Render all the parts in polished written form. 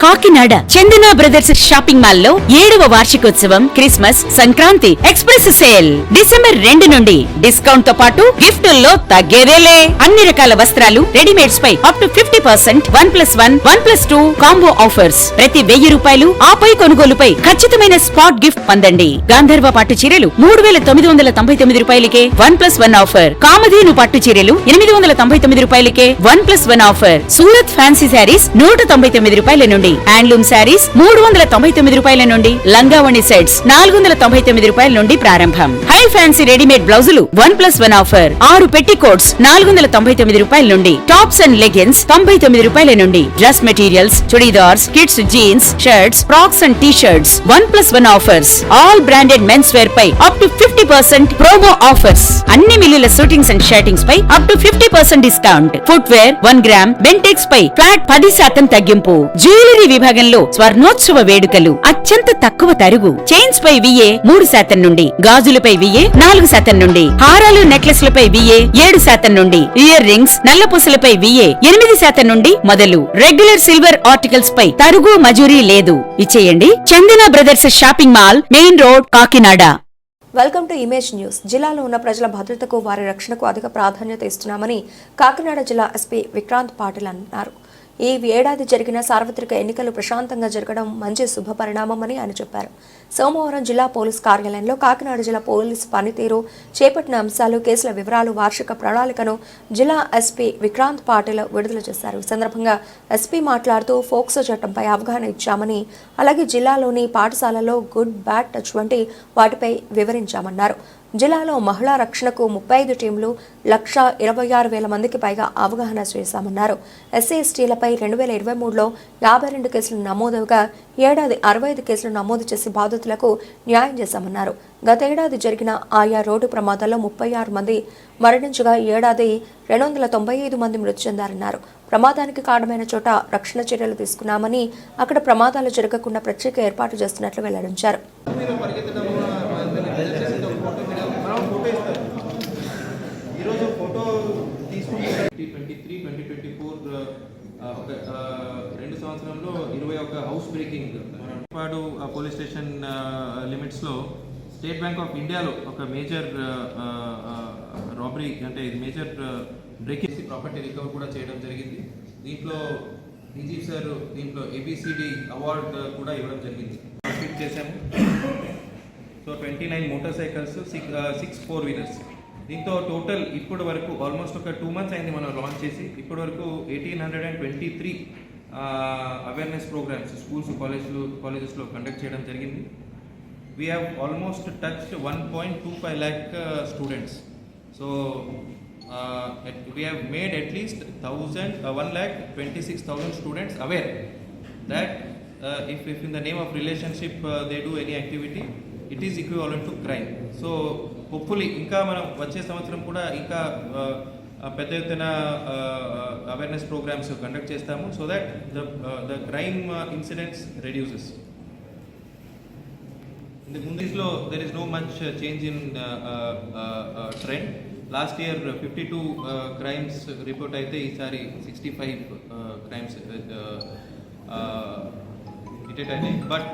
కాకినాడ చందన brothers shopping mall లో 7వ వార్షికోత్సవం Christmas Sankranti express sale December 2 నుండి డిస్కౌంట్ తో పాటు గిఫ్టుల్లో తగ్గేదేలే. అన్ని రకాల వస్త్రాలు రెడీమేడ్స్ పై అప్ టు 50%, 1+1, 1+2 కాంబో ఆఫర్స్. ప్రతి 1000 రూపాయలు ఆపై కొనుగోలుపై ఖచ్చితమైన స్పాట్ గిఫ్ట్ పొందండి. గాంధర్వ పట్టు చీరలు 3999 రూపాయలకే 1+1 ఆఫర్. కామధేను పట్టు చీరలు 899 రూపాయలకే 1+1 ఆఫర్. సూరత్ ఫ్యాన్సీ శారీస్ 199 రూపాయల నుండి, హ్యాండ్లూమ్ శారీస్ 399 రూపాయల నుండి, లంగావణి సెట్స్ 499 రూపాయల నుండి ప్రారంభం. హై ఫ్యాన్సీ రెడీమేడ్ బ్లౌజులు 1+1 ఆఫర్. 6 పెట్టి కోట్స్ 499 రూపాయల నుండి, టాప్స్ అండ్ లెగిన్స్ 99 రూపాయల నుండి, dress materials, churidars, kids jeans, shirts, frocks and T shirts 1+1 offers. All branded menswear పై అప్ టు 50% ప్రోమో ఆఫర్స్. అన్ని మిల్లుల షూటింగ్స్ అండ్ షర్టింగ్స్ పై up to 50% discount. Footwear 1 gram Bentex పై flat 10% తగ్గింపు. Jewellery విభాగంలో స్వర్ణోత్సవ వేడుకలు అత్యంత తక్కువ తరుగు. చైన్స్ పై VA 3% నుండి, గాజులపై VA 4% నుండి, హారాలు నెక్లెస్లపై VA 7% నుండి, ఇయర్ రింగ్స్ నల్లపూసలపై VA 8% నుండి మొదలు. రెగ్యులర్ సిల్వర్ ఆర్టికల్స్ పై తరుగు మజూరీ లేదు. ఇచ్చేయండి Chandana brothers shopping mall, main road, Kakinada. Welcome to Image News. జిల్లాలో ఉన్న ప్రజల భద్రతకు, వారి రక్షణకు అధిక ప్రాధాన్యత ఇస్తున్నామని కాకినాడ జిల్లా ఎస్పీ విక్రాంత్ పాటిల్ అన్నారు. ఈ ఏడాది జరిగిన సార్వత్రిక ఎన్నికలు ప్రశాంతంగా జరగడం మంచి శుభ పరిణామమని ఆయన చెప్పారు. సోమవారం జిల్లా పోలీస్ కార్యాలయంలో కాకినాడ జిల్లా పోలీసు పనితీరు, చేపట్టిన అంశాలు, కేసుల వివరాలు, వార్షిక ప్రణాళికను జిల్లా ఎస్పీ విక్రాంత్ పాటిల్ విడుదల చేశారు. ఈ సందర్భంగా ఎస్పీ మాట్లాడుతూ ఫోక్సో చట్టంపై అవగాహన ఇచ్చామని, అలాగే జిల్లాలోని పాఠశాలల్లో గుడ్, బ్యాడ్ టచ్ వంటి వాటిపై వివరించామన్నారు. జిల్లాలో మహిళా రక్షణకు 35 టీంలు 1,26,000 మందికి పైగా అవగాహన చేశామన్నారు. ఎస్సీ ఎస్టీలపై 2023లో 52 కేసులు నమోదుగా ఏడాది 65 కేసులు నమోదు చేసి బాధితులకు న్యాయం చేశామన్నారు. గత ఏడాది జరిగిన ఆయా రోడ్డు ప్రమాదాల్లో 36 మంది మరణించగా ఏడాది 295 మంది మృతి చెందారన్నారు. ప్రమాదానికి కారణమైన చోట రక్షణ చర్యలు తీసుకున్నామని, అక్కడ ప్రమాదాలు జరగకుండా ప్రత్యేక ఏర్పాటు చేస్తున్నట్లు వెల్లడించారు. ఈరోజు ఫోటో తీసుకుంటే 2023-2024 2 సంవత్సరంలో 21 హౌస్ బ్రేకింగ్ పాడు పోలీస్ స్టేషన్ లిమిట్స్లో స్టేట్ బ్యాంక్ ఆఫ్ ఇండియాలో ఒక మేజర్ రాబరీ, అంటే ఇది మేజర్ బ్రేకింగ్ ప్రాపర్టీ రికవర్ కూడా చేయడం జరిగింది. దీంట్లో డీజీ సార్ దీంట్లో ABCD అవార్డు కూడా ఇవ్వడం జరిగింది. ఫిట్ చేశాము. So 29 motor cycles, 6 4-వీలర్స్. దీంతో టోటల్ ఇప్పటి వరకు ఆల్మోస్ట్ ఒక 2 మంత్స్ అయింది మనం లాంచ్ చేసి. ఇప్పటి వరకు 1823 అవేర్నెస్ ప్రోగ్రామ్స్ స్కూల్స్, కాలేజెస్లో కండక్ట్ చేయడం జరిగింది. We have almost touched 1.25 lakh students. So we have made at least 1,26,000 students aware that if in the name of relationship they do any activity, it is equivalent to crime. So hopefully ఇంకా మనం వచ్చే సంవత్సరం కూడా ఇంకా పెద్ద ఎత్తున awareness programmes conduct చేస్తాము, so that the crime incidents reduces. In the ముందులో there is no much change in trend. Last year 52 crimes report అయితే ఈసారి 65 crimes but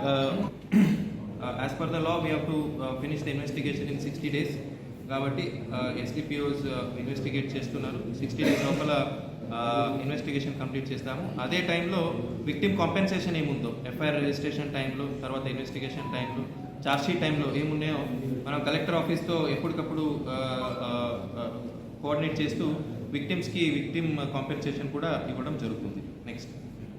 as per the law we have to finish the investigation in 60 days. కాబట్టి SDPOs investigate చేస్తున్నారు. 60 days లోపల investigation complete చేస్తాము. అదే టైంలో victim compensation ఏముందో, FIR registration టైంలో, తర్వాత ఇన్వెస్టిగేషన్ టైంలో, చార్జ్షీట్ టైంలో ఏమున్నాయో మనం కలెక్టర్ ఆఫీస్తో ఎప్పటికప్పుడు కోఆర్డినేట్ చేస్తూ విక్టిమ్స్కి విక్టిమ్ కాంపెన్సేషన్ కూడా ఇవ్వడం జరుగుతుంది. నెక్స్ట్